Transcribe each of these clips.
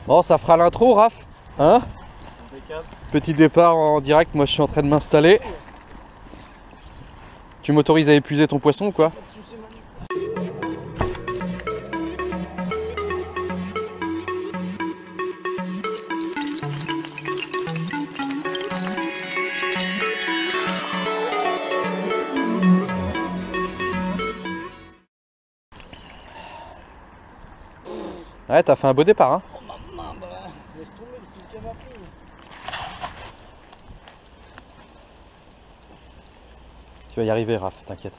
Bon, ça fera l'intro, Raph. Hein? Impeccable. Petit départ en direct, moi je suis en train de m'installer. Tu m'autorises à épuiser ton poisson ou quoi? Ouais, t'as fait un beau départ, hein. Oh maman, bah, laisse tomber le fil qu'elle m'a pris. Tu vas y arriver, Raph, t'inquiète.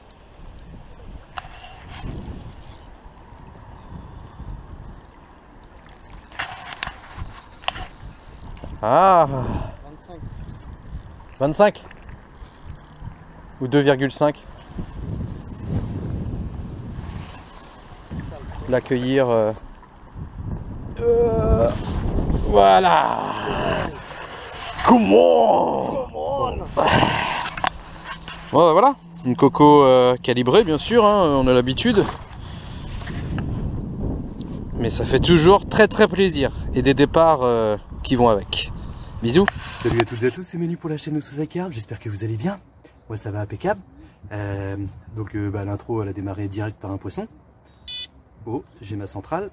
Ah, 25. 25 ou 2,5. L'accueillir. Voilà. Comment? Bon, bah, voilà, une coco calibrée bien sûr, hein, on a l'habitude. Mais ça fait toujours très plaisir et des départs qui vont avec. Bisous. Salut à toutes et à tous, c'est Menu pour la chaîne Sous-Carb, j'espère que vous allez bien. Moi ça va impeccable. L'intro elle a démarré direct par un poisson. Oh, j'ai ma centrale,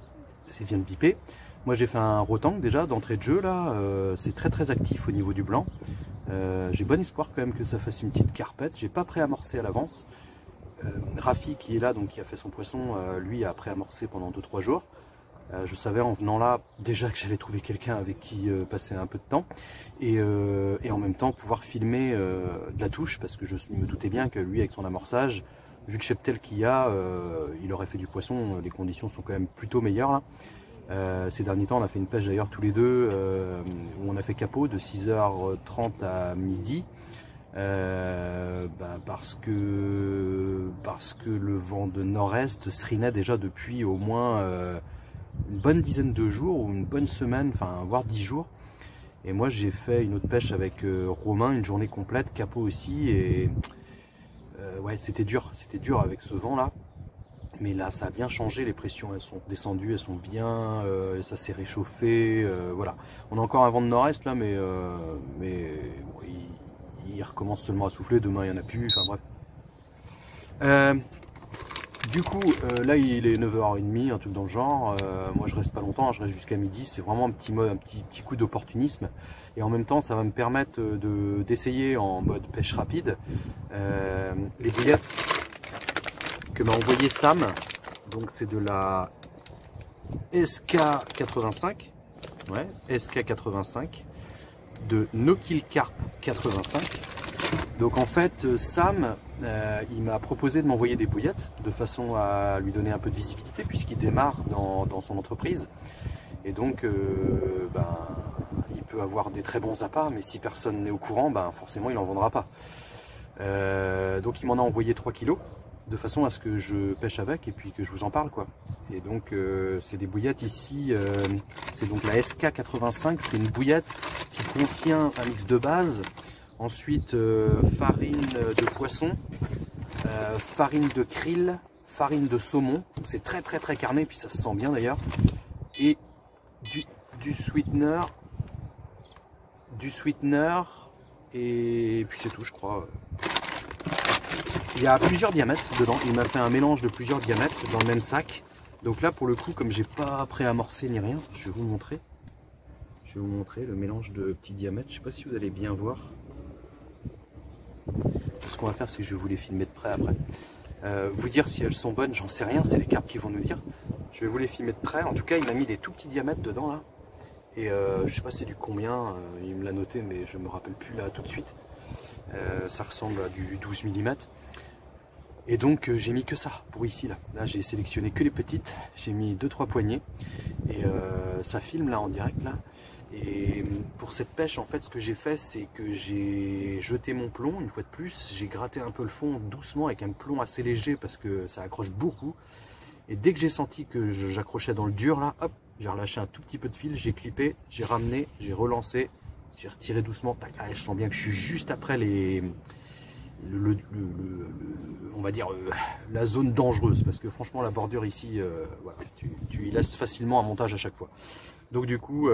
ça vient de biper. Moi j'ai fait un rotang déjà d'entrée de jeu là, c'est très actif au niveau du blanc. J'ai bon espoir quand même que ça fasse une petite carpette, j'ai pas préamorcé à l'avance. Rafi qui est là, donc qui a fait son poisson, lui a préamorcé pendant 2-3 jours. Je savais en venant là déjà que j'allais trouver quelqu'un avec qui passer un peu de temps et en même temps pouvoir filmer de la touche, parce que je me doutais bien que lui avec son amorçage, vu le cheptel qu'il y a, il aurait fait du poisson, les conditions sont quand même plutôt meilleures là. Ces derniers temps on a fait une pêche d'ailleurs tous les deux où on a fait capot de 6h30 à midi. Parce que le vent de nord-est serinait déjà depuis au moins une bonne dizaine de jours ou une bonne semaine, enfin voire 10 jours. Et moi j'ai fait une autre pêche avec Romain, une journée complète, capot aussi, et ouais c'était dur avec ce vent là. Mais là ça a bien changé, les pressions elles sont descendues, elles sont bien, ça s'est réchauffé, voilà. On a encore un vent de nord-est là, mais bon, il recommence seulement à souffler, demain il n'y en a plus, enfin bref. Du coup, là il est 9h30, un truc dans le genre. Moi je reste pas longtemps, je reste jusqu'à midi. C'est vraiment un petit coup d'opportunisme. Et en même temps, ça va me permettre d'essayer en mode pêche rapide les bouillettes que m'a envoyé Sam. Donc c'est de la SK85. Ouais, SK85 de No Kill Carp 85. Donc en fait Sam il m'a proposé de m'envoyer des bouillettes de façon à lui donner un peu de visibilité puisqu'il démarre dans son entreprise, et donc il peut avoir des très bons appâts, mais si personne n'est au courant, forcément il n'en vendra pas. Donc il m'en a envoyé 3 kilos de façon à ce que je pêche avec et puis que je vous en parle quoi. Et donc c'est des bouillettes ici, c'est donc la SK85, c'est une bouillette qui contient un mix de base. Ensuite, farine de poisson, farine de krill, farine de saumon. C'est très carné, puis ça se sent bien d'ailleurs. Et du sweetener, et puis c'est tout, je crois. Il y a plusieurs diamètres dedans. Il m'a fait un mélange de plusieurs diamètres dans le même sac. Donc là, pour le coup, comme j'ai pas préamorcé ni rien, je vais vous montrer. Je vais vous montrer le mélange de petits diamètres. Je sais pas si vous allez bien voir. Ce qu'on va faire, c'est que je vais vous les filmer de près après. Vous dire si elles sont bonnes, j'en sais rien, c'est les carpes qui vont nous dire. Je vais vous les filmer de près. En tout cas, il m'a mis des tout petits diamètres dedans là. Et je sais pas c'est du combien, il me l'a noté, mais je me rappelle plus là tout de suite. Ça ressemble à du 12 mm. Et donc j'ai mis que ça pour ici là. Là j'ai sélectionné que les petites. J'ai mis 2-3 poignées. Et ça filme là en direct là. Et pour cette pêche, en fait, ce que j'ai fait, c'est que j'ai jeté mon plomb une fois de plus. J'ai gratté un peu le fond doucement avec un plomb assez léger parce que ça accroche beaucoup. Et dès que j'ai senti que j'accrochais dans le dur, là, hop, j'ai relâché un tout petit peu de fil, j'ai clippé, j'ai ramené, j'ai relancé, j'ai retiré doucement. Tac, je sens bien que je suis juste après on va dire la zone dangereuse, parce que franchement la bordure ici, voilà, tu y laisses facilement un montage à chaque fois. Donc du coup,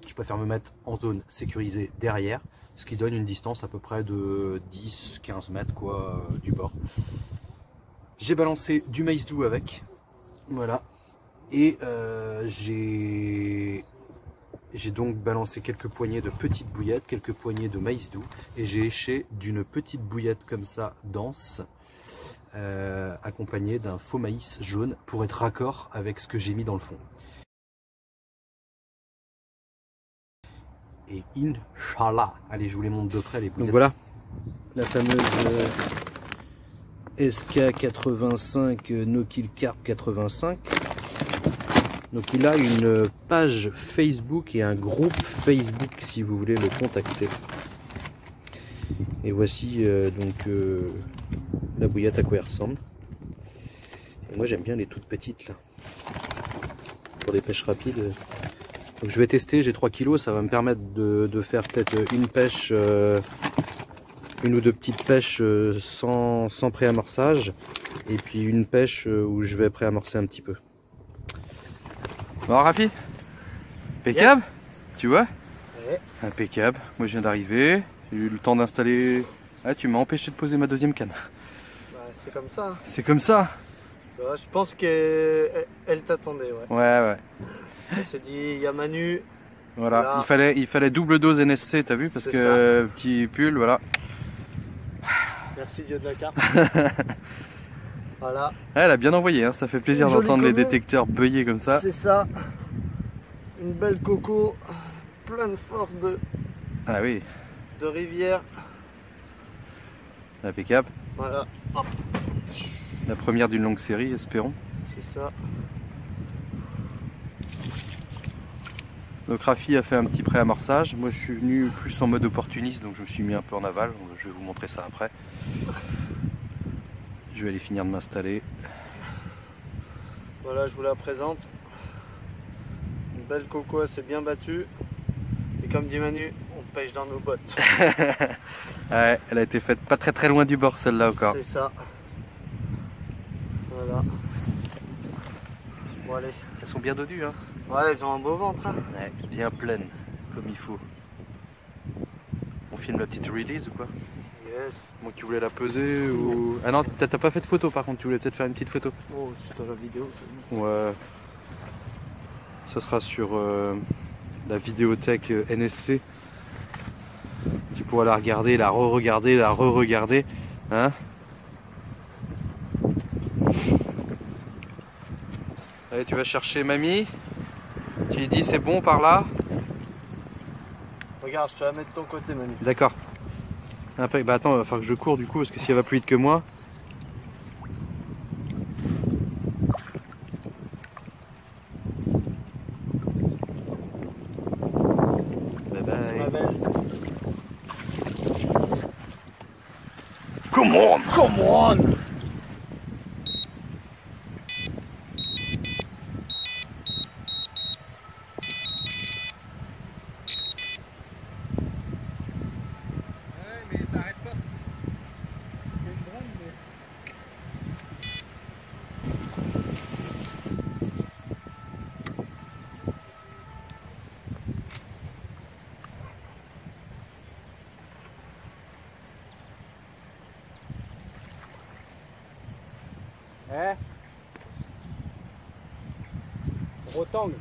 je préfère me mettre en zone sécurisée derrière, ce qui donne une distance à peu près de 10-15 mètres quoi, du bord. J'ai balancé du maïs doux avec, voilà, et j'ai donc balancé quelques poignées de petites bouillettes, quelques poignées de maïs doux, et j'ai éché d'une petite bouillette comme ça, dense, accompagnée d'un faux maïs jaune pour être raccord avec ce que j'ai mis dans le fond. Et Inch'Allah, allez, je vous les montre de près les bouillettes. Donc voilà, la fameuse SK85 No Kill Carp 85. Donc il a une page Facebook et un groupe Facebook si vous voulez le contacter. Et voici donc la bouillette à quoi elle ressemble. Et moi j'aime bien les toutes petites là, pour des pêches rapides. Donc je vais tester, j'ai 3 kilos, ça va me permettre de faire peut-être une pêche, une ou deux petites pêches sans préamorçage, et puis une pêche où je vais préamorcer un petit peu. Bon Rafi, impeccable, Yes. Tu vois, Ouais. impeccable. Moi je viens d'arriver, j'ai eu le temps d'installer. Ah, tu m'as empêché de poser ma deuxième canne. Bah, c'est comme ça. Hein. C'est comme ça. Bah, je pense qu'elle t'attendait. Ouais. Ouais. Elle s'est dit, il y a Manu. Voilà, Là. il fallait double dose NSC, t'as vu, parce que petit pull, voilà. Merci Dieu de la carte. Voilà. Elle a bien envoyé, hein. Ça fait plaisir Une jolie d'entendre les commune. détecteurs beuiller comme ça. C'est ça. Une belle coco, plein de force Ah oui, de rivière. impeccable. Voilà, La première d'une longue série, espérons. c'est ça. Donc Rafi a fait un petit pré-amorçage. Moi je suis venu plus en mode opportuniste, donc je me suis mis un peu en aval. Je vais vous montrer ça après. Je vais aller finir de m'installer. Voilà, je vous la présente. Une belle coco assez bien battue. Et comme dit Manu, on pêche dans nos bottes. Ouais, elle a été faite pas très loin du bord celle-là encore. C'est ça. Voilà. Bon allez. Elles sont bien dodues, hein. Ouais, elles ont un beau ventre. Hein. Ouais, bien pleines, comme il faut. On filme la petite release ou quoi? Yes. Moi tu voulais la peser ou... Ah non, t'as pas fait de photo par contre, tu voulais peut-être faire une petite photo. Oh, c'est dans la vidéo. Ouais. Ça sera sur la vidéothèque NSC. Tu pourras la regarder, la re-regarder, la re-regarder. Hein? Allez, tu vas chercher mamie. Tu lui dis c'est bon par là. Regarde, je te la mets de ton côté, Manu. D'accord. Bah attends, il va falloir que je cours du coup parce que si elle va plus vite que moi. Bye C'est ma bye. belle. Come on! Come on! Mais ça arrête pas. Eh? Rotangle.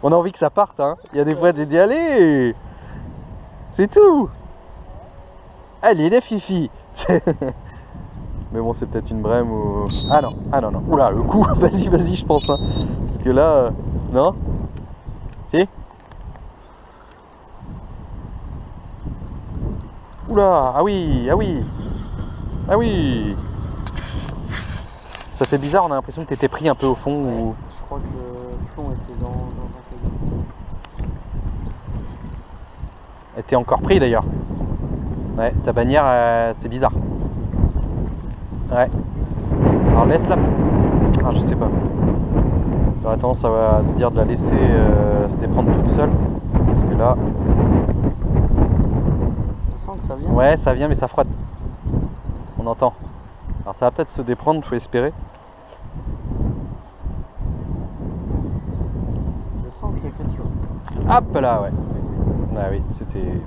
On a envie que ça parte, hein. Il y a des fois d'y aller. C'est tout. Allez les fifi. Mais bon, c'est peut-être une brème ou... Ah non, non. Oula, le coup, vas-y, je pense. Hein. Parce que là, non? Si? Oula, ah oui. Ça fait bizarre, on a l'impression que tu étais pris un peu au fond. Ouais, ou... Je crois que le plomb était dans un caillou. Elle était encore pris d'ailleurs. Ouais, ta bannière, c'est bizarre. Ouais. Alors laisse-la. Ah, je sais pas. J'aurais tendance à dire de la laisser se déprendre toute seule. Parce que là... Je sens que ça vient. Ouais, ça vient, mais ça frotte. On entend. Alors ça va peut-être se déprendre, faut espérer. Je sens qu'il y a quelque chose. Hop là, ouais. Ah oui, c'était...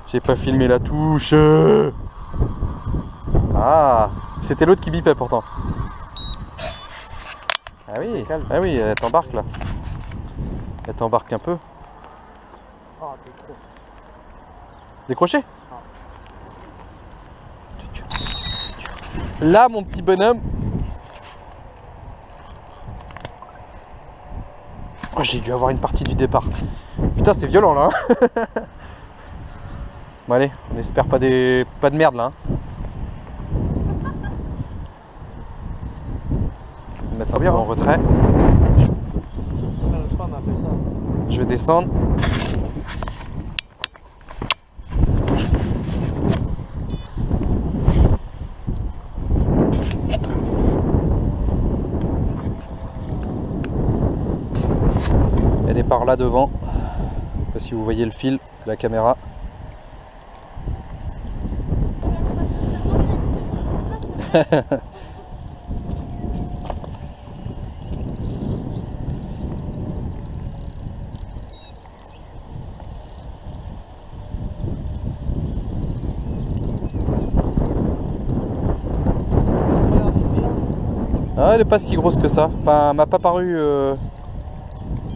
J'ai pas filmé la touche. Ah, c'était l'autre qui bipait pourtant. Ah oui, elle t'embarque là. Elle t'embarque un peu. Oh, décroche. Décroché. Là, mon petit bonhomme. Oh, j'ai dû avoir une partie du départ. Putain, c'est violent là. Bon allez, on espère pas de merde là. On va mettre bien en retrait. L'autre fois, m'a fait ça. Je vais descendre. Elle est par là devant. Je sais pas si vous voyez le fil de la caméra. Ah, elle est pas si grosse que ça. Enfin, elle m'a pas paru.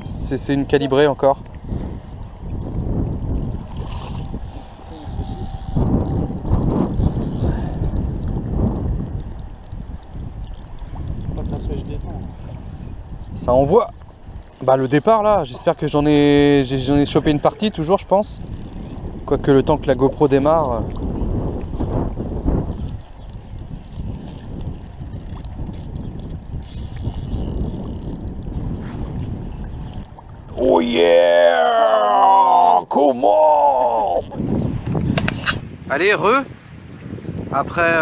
C'est une calibrée encore. Ça envoie. Bah le départ là, j'espère que j'en ai chopé une partie toujours, je pense. Quoique le temps que la GoPro démarre. Oh yeah! Comment? Allez, après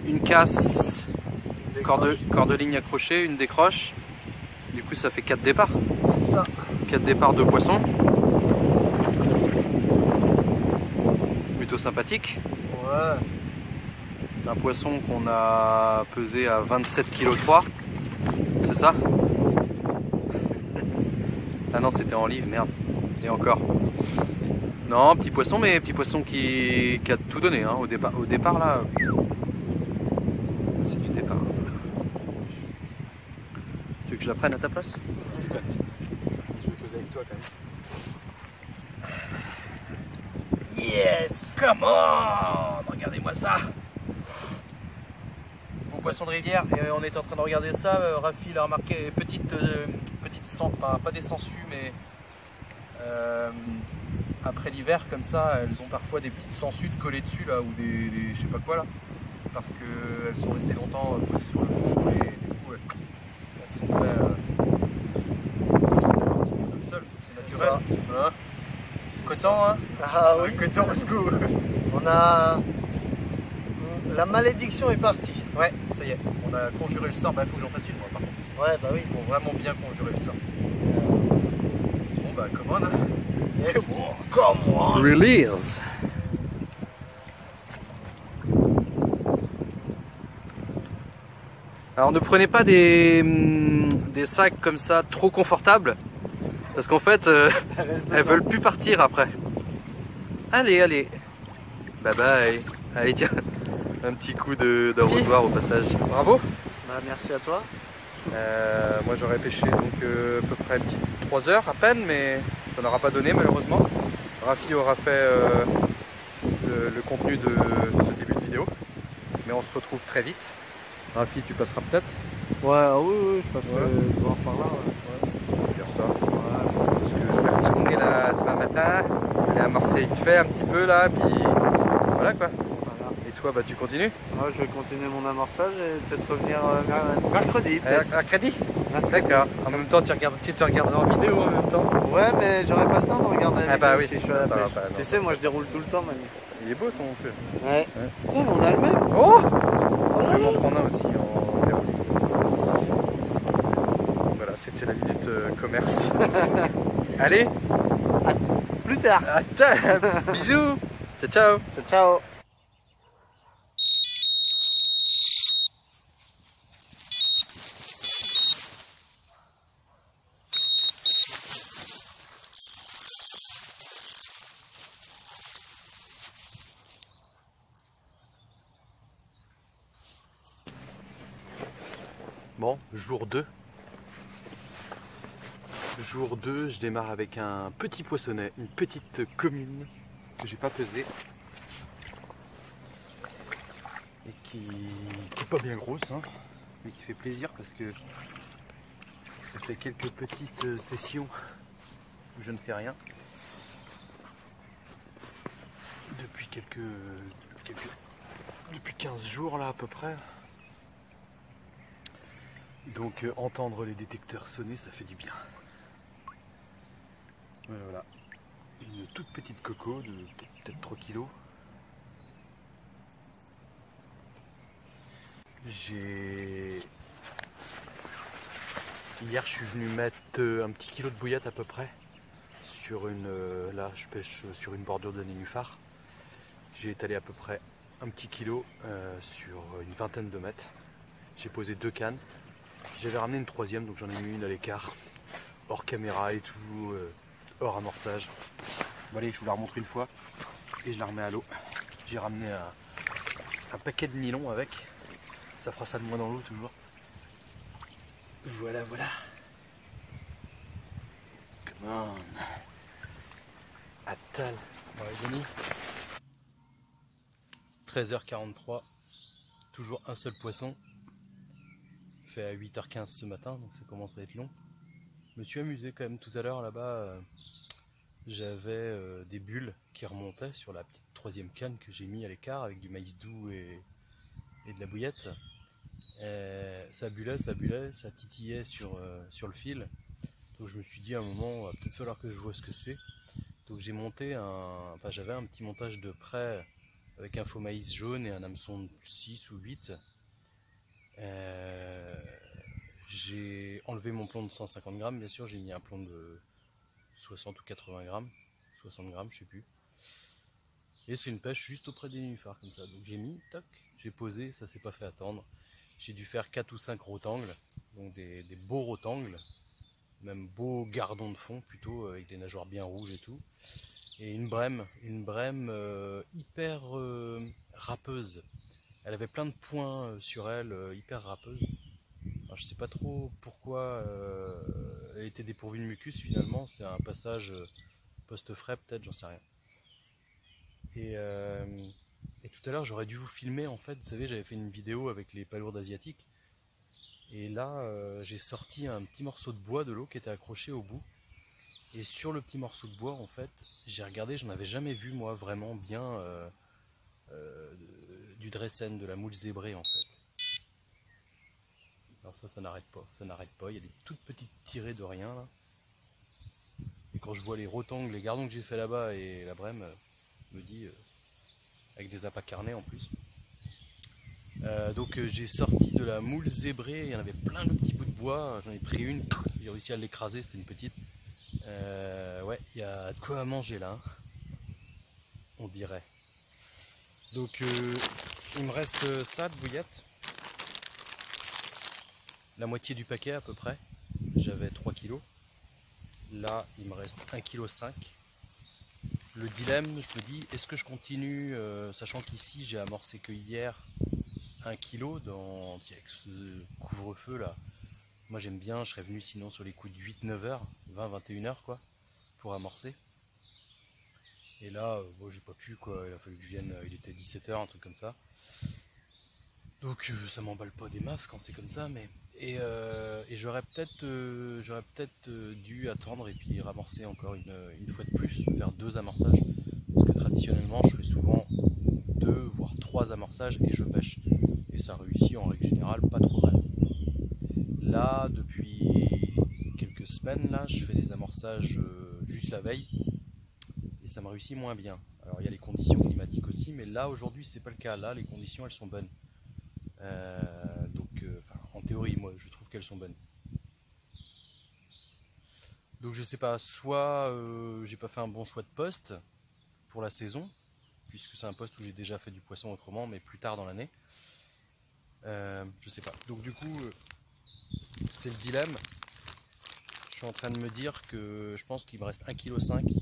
une casse, corde-ligne accrochée, une décroche. Du coup, ça fait 4 départs. C'est ça. 4 départs de poissons. Plutôt sympathique. Ouais. Un poisson qu'on a pesé à 27,3 kg. C'est ça? Ah non, c'était en livre, merde. Et encore. Non, petit poisson, mais petit poisson qui a tout donné hein, au départ là. C'est du départ. Tu veux que je la prenne à ta place? Je vais poser avec toi quand même. Yes! Come on! Regardez-moi ça! Beau poisson de rivière, et on était en train de regarder ça. Rafi a remarqué petite pas des sangsues, mais après l'hiver, comme ça, elles ont parfois des petites sangsues collées dessus là, ou des je sais pas quoi là, parce qu'elles sont restées longtemps posées sur le fond et du coup elles se sont fait. Tout seul, c'est naturel. Hein? Coton, hein? Ah oui. Coton, let's go! On a... La malédiction est partie. Ouais, ça y est, on a conjuré le sort. Bah, il faut que j'en fasse une, moi, par contre. Ouais, bah oui. Pour vraiment bien conjurer le sort. Bon, bah, come on, hein. Yes. Come on! Release! Alors, ne prenez pas des sacs comme ça trop confortables. Parce qu'en fait, elles veulent plus partir après. Allez, allez. Bye bye. Allez, tiens. Un petit coup d'arrosoir au passage. Bravo. Bah, merci à toi. Moi j'aurais pêché donc à peu près 3 heures à peine, mais ça n'aura pas donné malheureusement. Rafi aura fait le contenu de ce début de vidéo, mais on se retrouve très vite. Rafi, tu passeras peut-être? Ouais, oui, je passerai voir par là. Ouais. On va dire ça. Ouais. Parce que je vais retourner là demain matin, aller à Marseille vite fait un petit peu là, puis voilà quoi. Voilà. Et toi, bah tu continues? Ouais, je vais continuer mon amorçage et peut-être revenir mercredi. À crédit? D'accord. En même temps, tu te regarderas en vidéo en même temps. Ouais, mais j'aurai pas le temps de regarder la bah vidéo oui, si je suis à la pêche. pas, Tu sais, moi je déroule tout le temps, Manu. Il est beau ton peu. Ouais. Oh, mais on a le même. Oh, je vais m'en prendre un aussi en verre. Voilà, c'était la minute commerce. Allez, À plus tard. Bisous. Ciao, ciao. Ciao, ciao. Bon, jour 2. Jour 2, je démarre avec un petit poissonnet, une petite commune que j'ai pas pesée et qui est pas bien grosse, hein, mais qui fait plaisir parce que ça fait quelques petites sessions où je ne fais rien depuis depuis 15 jours là à peu près. Donc entendre les détecteurs sonner, ça fait du bien. Voilà, une toute petite coco de peut-être 3 kilos. Hier je suis venu mettre un petit kilo de bouillette à peu près sur une... là je pêche sur une bordure de nénuphar. J'ai étalé à peu près un petit kilo sur une vingtaine de mètres. J'ai posé 2 cannes. J'avais ramené une troisième, donc j'en ai mis une à l'écart, hors caméra et tout, hors amorçage. Bon allez, je vous la remontre une fois et je la remets à l'eau. J'ai ramené un paquet de nylon avec, ça fera ça de moins dans l'eau toujours. Voilà, voilà. Come on. Attal. Bon les amis. 13h43, toujours un seul poisson. Fait à 8h15 ce matin, donc ça commence à être long. Je me suis amusé quand même tout à l'heure là-bas. J'avais des bulles qui remontaient sur la petite troisième canne que j'ai mis à l'écart avec du maïs doux et de la bouillette. Ça bullait, ça titillait sur le fil. Donc je me suis dit à un moment, il va peut-être falloir que je vois ce que c'est. Donc j'ai monté j'avais un petit montage de près avec un faux maïs jaune et un hameçon de 6 ou 8. J'ai enlevé mon plomb de 150 grammes, bien sûr, j'ai mis un plomb de 60 ou 80 grammes, 60 grammes, je sais plus. Et c'est une pêche juste auprès des nénuphars comme ça. Donc j'ai mis, toc, j'ai posé, ça s'est pas fait attendre. J'ai dû faire 4 ou 5 rotangles, donc des beaux rotangles, même beaux gardons de fond plutôt, avec des nageoires bien rouges et tout. Et une brème hyper râpeuse. Elle avait plein de points sur elle, hyper râpeuse. Alors, je sais pas trop pourquoi elle était dépourvue de mucus finalement. C'est un passage post-frais peut-être, j'en sais rien. Et tout à l'heure j'aurais dû vous filmer en fait. Vous savez, j'avais fait une vidéo avec les palourdes asiatiques. Et là j'ai sorti un petit morceau de bois de l'eau qui était accroché au bout. Et sur le petit morceau de bois en fait, j'ai regardé, j'en avais jamais vu moi vraiment bien du dressen, de la moule zébrée en fait. Alors ça n'arrête pas, il y a des toutes petites tirées de rien là. Et quand je vois les rotangles, les gardons que j'ai fait là-bas et la brème, me dit, avec des appâts carnés en plus. Donc j'ai sorti de la moule zébrée, il y en avait plein de petits bouts de bois, j'en ai pris une, j'ai réussi à l'écraser, c'était une petite. Ouais, il y a de quoi à manger là, hein, on dirait. Donc il me reste ça de bouillette. La moitié du paquet à peu près. J'avais 3 kilos. Là, il me reste 1,5 kg. Le dilemme, je me dis, est-ce que je continue, sachant qu'ici j'ai amorcé que hier 1 kg avec ce couvre-feu là. Moi j'aime bien, je serais venu sinon sur les coups de 8-9 heures, 20-21 heures quoi, pour amorcer. Et là, bon, j'ai pas pu quoi, il a fallu que je vienne, il était 17 heures, un truc comme ça. Donc ça m'emballe pas des masses quand c'est comme ça, mais... Et j'aurais peut-être dû attendre et puis ramorcer encore une fois de plus, faire 2 amorçages. Parce que traditionnellement, je fais souvent 2 voire 3 amorçages et je pêche. Et ça réussit en règle générale pas trop mal. Là, depuis quelques semaines, là, je fais des amorçages juste la veille et ça me réussit moins bien. Alors il y a les conditions climatiques aussi, mais là aujourd'hui c'est pas le cas. Là, les conditions elles sont bonnes. En théorie, moi, je trouve qu'elles sont bonnes. Donc je sais pas, soit j'ai pas fait un bon choix de poste pour la saison, puisque c'est un poste où j'ai déjà fait du poisson autrement, mais plus tard dans l'année. Je sais pas. Donc du coup, c'est le dilemme. Je suis en train de me dire que je pense qu'il me reste 1,5 kg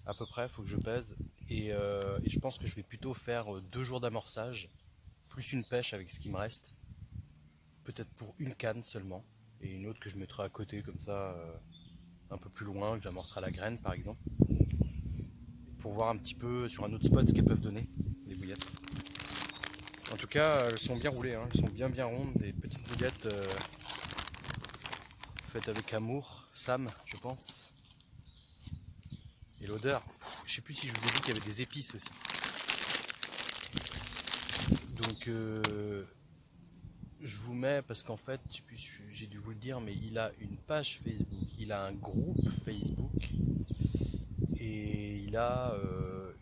à peu près, il faut que je pèse. Et je pense que je vais plutôt faire 2 jours d'amorçage, plus une pêche avec ce qui me reste. Peut-être pour une canne seulement, et une autre que je mettrai à côté comme ça, un peu plus loin, que j'amorcerai à la graine par exemple, pour voir un petit peu sur un autre spot ce qu'elles peuvent donner, les bouillettes. En tout cas, elles sont bien roulées, hein. Elles sont bien rondes, des petites bouillettes faites avec amour, Sam, je pense. Et l'odeur, je sais plus si je vous ai dit qu'il y avait des épices aussi. Donc je vous mets, parce qu'en fait, j'ai dû vous le dire, mais il a une page Facebook, il a un groupe Facebook et il a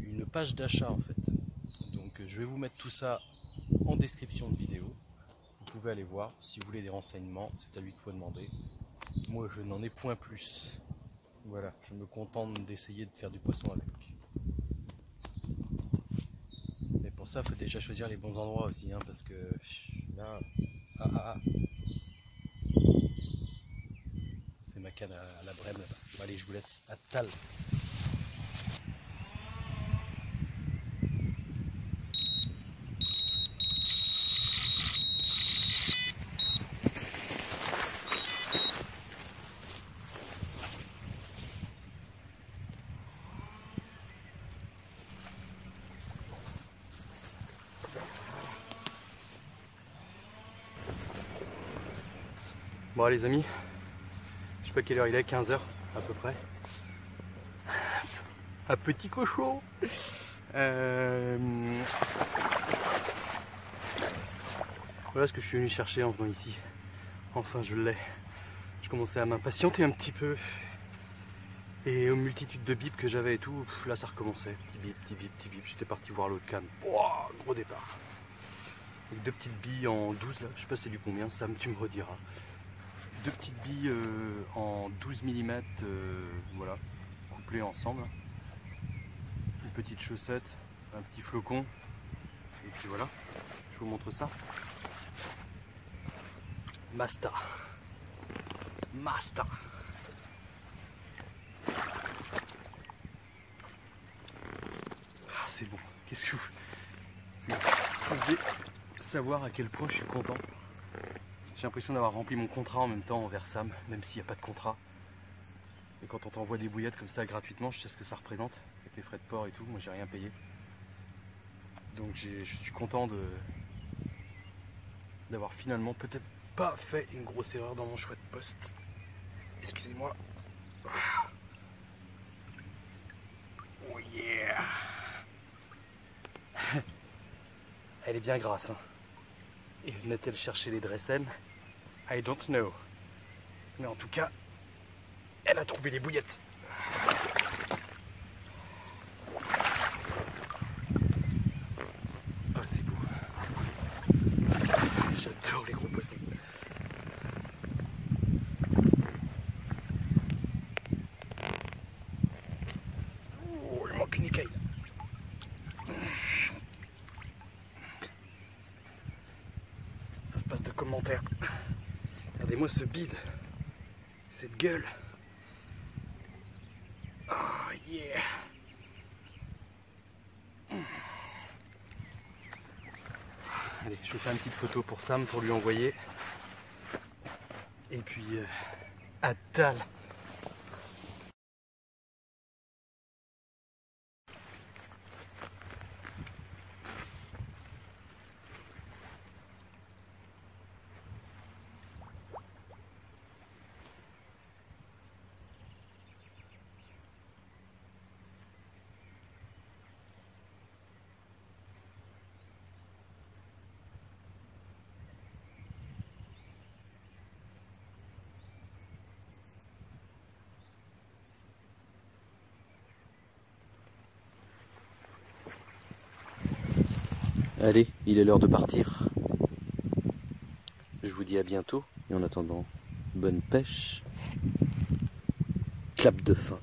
une page d'achat en fait. Donc je vais vous mettre tout ça en description de vidéo. Vous pouvez aller voir si vous voulez des renseignements, c'est à lui qu'il faut demander. Moi je n'en ai point plus. Voilà, je me contente d'essayer de faire du poisson avec. Mais pour ça, il faut déjà choisir les bons endroits aussi, hein, parce que là... C'est ma canne à la brème là-bas. Bon, allez, je vous laisse à Tal. Bon les amis, je sais pas quelle heure il est, 15 h à peu près. Un petit cochon. Voilà ce que je suis venu chercher en venant ici. Enfin je l'ai. Je commençais à m'impatienter un petit peu. Et aux multitudes de bips que j'avais et tout, là ça recommençait. Petit bip, petit bip, petit bip. J'étais parti voir l'autre canne. Wow, gros départ. Donc 2 petites billes en 12 là, je sais pas c'est du combien, Sam tu me rediras. 2 petites billes en 12 mm, voilà, couplées ensemble. Une petite chaussette, un petit flocon, et puis voilà, je vous montre ça. Masta. Masta. Ah, c'est bon, qu'est-ce que vous... Vous devez savoir à quel point je suis content. J'ai l'impression d'avoir rempli mon contrat en même temps envers Sam, même s'il n'y a pas de contrat. Et quand on t'envoie des bouillettes comme ça gratuitement, je sais ce que ça représente, avec les frais de port et tout, moi j'ai rien payé. Donc je suis content d'avoir finalement peut-être pas fait une grosse erreur dans mon choix de poste. Excusez-moi. Oh yeah. Elle est bien grasse, hein. Et venait-elle chercher les Dressen? I don't know. Mais en tout cas, elle a trouvé les bouillettes. Ah, c'est beau. J'adore les gros poissons. Oh, il manque une écaille. Ça se passe de commentaires. Regardez-moi ce bide, cette gueule. Oh yeah. Allez, je vais faire une petite photo pour Sam pour lui envoyer. Et puis, à dalle. Allez, il est l'heure de partir. Je vous dis à bientôt et en attendant, bonne pêche. Clap de fin.